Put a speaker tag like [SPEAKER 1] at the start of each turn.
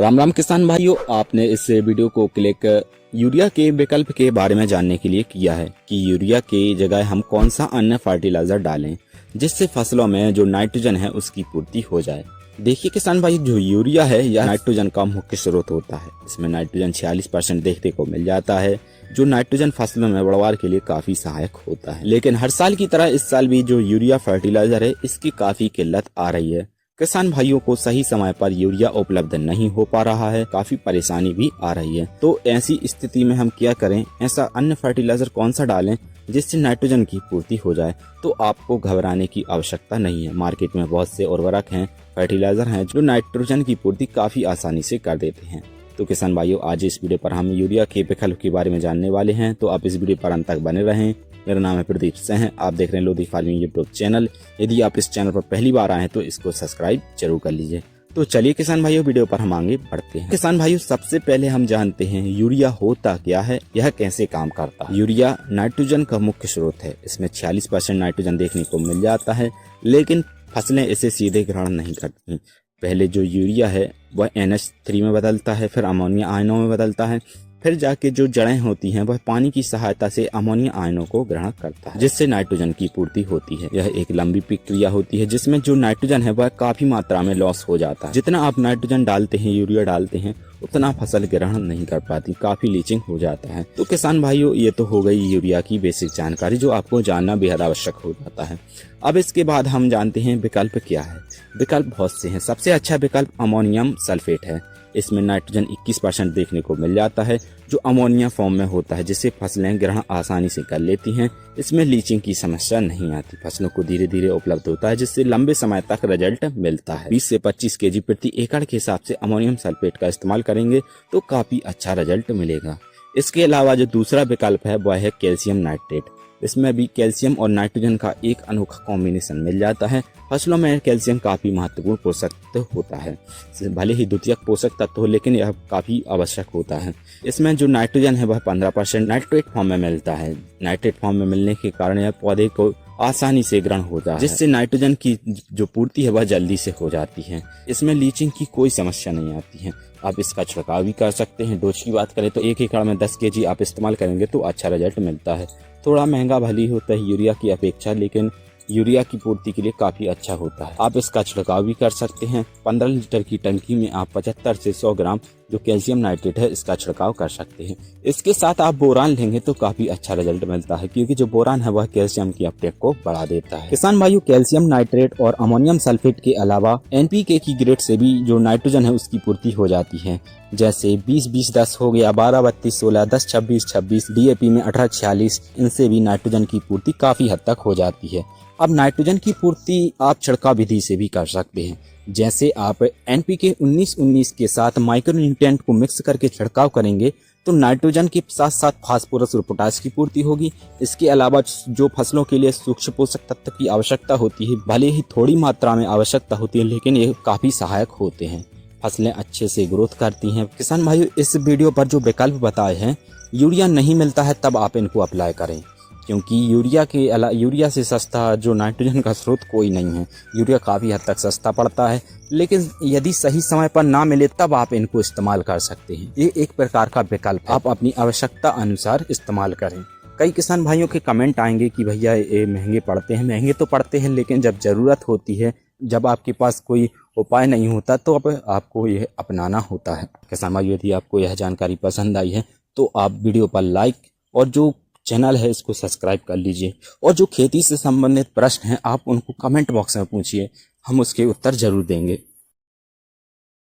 [SPEAKER 1] राम राम किसान भाइयों, आपने इस वीडियो को क्लिक यूरिया के विकल्प के बारे में जानने के लिए किया है कि यूरिया के जगह हम कौन सा अन्य फर्टिलाइजर डालें जिससे फसलों में जो नाइट्रोजन है उसकी पूर्ति हो जाए। देखिए किसान भाई, जो यूरिया है यह नाइट्रोजन का मुख्य स्रोत होता है। इसमें नाइट्रोजन 46% देखने को मिल जाता है, जो नाइट्रोजन फसलों में बढ़वार के लिए काफी सहायक होता है। लेकिन हर साल की तरह इस साल भी जो यूरिया फर्टिलाइजर है इसकी काफी किल्लत आ रही है। किसान भाइयों को सही समय पर यूरिया उपलब्ध नहीं हो पा रहा है, काफी परेशानी भी आ रही है। तो ऐसी स्थिति में हम क्या करें, ऐसा अन्य फर्टिलाइजर कौन सा डालें जिससे नाइट्रोजन की पूर्ति हो जाए। तो आपको घबराने की आवश्यकता नहीं है। मार्केट में बहुत से उर्वरक हैं, फर्टिलाइजर हैं जो नाइट्रोजन की पूर्ति काफी आसानी से कर देते हैं। तो किसान भाइयों, आज इस वीडियो पर हम यूरिया के विकल्प के बारे में जानने वाले हैं, तो आप इस वीडियो पर अंत तक बने रहें। मेरा नाम है प्रदीप सिंह, आप देख रहे हैं लोधी फार्मिंग यूट्यूब चैनल। यदि आप इस चैनल पर पहली बार आए हैं तो इसको सब्सक्राइब जरूर कर लीजिए। तो चलिए किसान भाइयों, वीडियो पर हम आगे बढ़ते हैं। किसान भाइयों, सबसे पहले हम जानते हैं यूरिया होता क्या है, यह कैसे काम करता है। यूरिया नाइट्रोजन का मुख्य स्रोत है। इसमें 46% नाइट्रोजन देखने को मिल जाता है, लेकिन फसलें इसे सीधे ग्रहण नहीं करती। पहले जो यूरिया है वह NH3 में बदलता है, फिर अमोनिया आयनों में बदलता है, फिर जाके जो जड़ें होती हैं वह पानी की सहायता से अमोनिया आयनों को ग्रहण करता है, जिससे नाइट्रोजन की पूर्ति होती है। यह एक लंबी प्रक्रिया होती है जिसमें जो नाइट्रोजन है वह काफी मात्रा में लॉस हो जाता है। जितना आप नाइट्रोजन डालते हैं, यूरिया डालते हैं, उतना फसल ग्रहण नहीं कर पाती, काफी लीचिंग हो जाता है। तो किसान भाइयों, ये तो हो गई यूरिया की बेसिक जानकारी जो आपको जानना बेहद आवश्यक हो जाता है। अब इसके बाद हम जानते हैं विकल्प क्या है। विकल्प बहुत से हैं। सबसे अच्छा विकल्प अमोनियम सल्फेट है। इसमें नाइट्रोजन 21% देखने को मिल जाता है, जो अमोनिया फॉर्म में होता है, जिससे फसलें ग्रहण आसानी से कर लेती हैं। इसमें लीचिंग की समस्या नहीं आती, फसलों को धीरे धीरे उपलब्ध होता है, जिससे लंबे समय तक रिजल्ट मिलता है। 20 से 25 kg प्रति एकड़ के हिसाब से अमोनियम सल्फेट का इस्तेमाल करेंगे तो काफी अच्छा रिजल्ट मिलेगा। इसके अलावा जो दूसरा विकल्प है वह है कैल्शियम नाइट्रेट। इसमें भी कैल्शियम और नाइट्रोजन का एक अनोखा कॉम्बिनेशन मिल जाता है। फसलों में कैल्शियम काफी महत्वपूर्ण पोषक तत्व होता है, भले ही द्वितीयक पोषक तत्व हो, लेकिन यह काफी आवश्यक होता है। इसमें जो नाइट्रोजन है वह 15% नाइट्रेट फॉर्म में मिलता है। नाइट्रेट फॉर्म में मिलने के कारण यह पौधे को आसानी से ग्रहण होता है, जिससे नाइट्रोजन की जो पूर्ति है वह जल्दी से हो जाती है। इसमें लीचिंग की कोई समस्या नहीं आती है। आप इसका छिड़काव भी कर सकते हैं। डोज की बात करें तो 1 एकड़ में 10 kg आप इस्तेमाल करेंगे तो अच्छा रिजल्ट मिलता है। थोड़ा महंगा भली होता है यूरिया की अपेक्षा, लेकिन यूरिया की पूर्ति के लिए काफी अच्छा होता है। आप इसका छिड़काव भी कर सकते हैं। 15 लीटर की टंकी में आप 75 से 100 ग्राम जो कैल्शियम नाइट्रेट है इसका छिड़काव कर सकते हैं। इसके साथ आप बोरान लेंगे तो काफी अच्छा रिजल्ट मिलता है, क्योंकि जो बोरान है वह कैल्शियम की अपटेक को बढ़ा देता है। किसान भाइयों, कैल्शियम नाइट्रेट और अमोनियम सल्फेट के अलावा NPK की ग्रेड से भी जो नाइट्रोजन है उसकी पूर्ति हो जाती है। जैसे 20-20-10 हो गया, 12-32-16, 10-26-26, DAP में 18-46, इनसे भी नाइट्रोजन की पूर्ति काफी हद तक हो जाती है। अब नाइट्रोजन की पूर्ति आप छिड़काव विधि से भी कर सकते हैं। जैसे आप NPK 19-19 के साथ माइक्रो न्यूट्रिएंट को मिक्स करके छिड़काव करेंगे तो नाइट्रोजन के साथ साथ फास्फोरस और पोटाश की पूर्ति होगी। इसके अलावा जो फसलों के लिए सूक्ष्म पोषक तत्व की आवश्यकता होती है, भले ही थोड़ी मात्रा में आवश्यकता होती है, लेकिन ये काफी सहायक होते हैं। फसलें अच्छे से ग्रोथ करती हैं। किसान भाइयों, इस वीडियो पर जो विकल्प बताए हैं, यूरिया नहीं मिलता है तब आप इनको अप्लाई करें, क्योंकि यूरिया से सस्ता जो नाइट्रोजन का स्रोत कोई नहीं है। यूरिया काफ़ी हद तक सस्ता पड़ता है, लेकिन यदि सही समय पर ना मिले तब आप इनको इस्तेमाल कर सकते हैं। ये एक प्रकार का विकल्प है, आप अपनी आवश्यकता अनुसार इस्तेमाल करें। कई किसान भाइयों के कमेंट आएंगे कि भैया ये महंगे पड़ते हैं। महंगे तो पड़ते हैं, लेकिन जब ज़रूरत होती है, जब आपके पास कोई उपाय नहीं होता तो अब आपको यह अपनाना होता है। किसान भाइयों, यदि आपको यह जानकारी पसंद आई है तो आप वीडियो पर लाइक और जो चैनल है इसको सब्सक्राइब कर लीजिए। और जो खेती से संबंधित प्रश्न हैं आप उनको कमेंट बॉक्स में पूछिए, हम उसके उत्तर जरूर देंगे।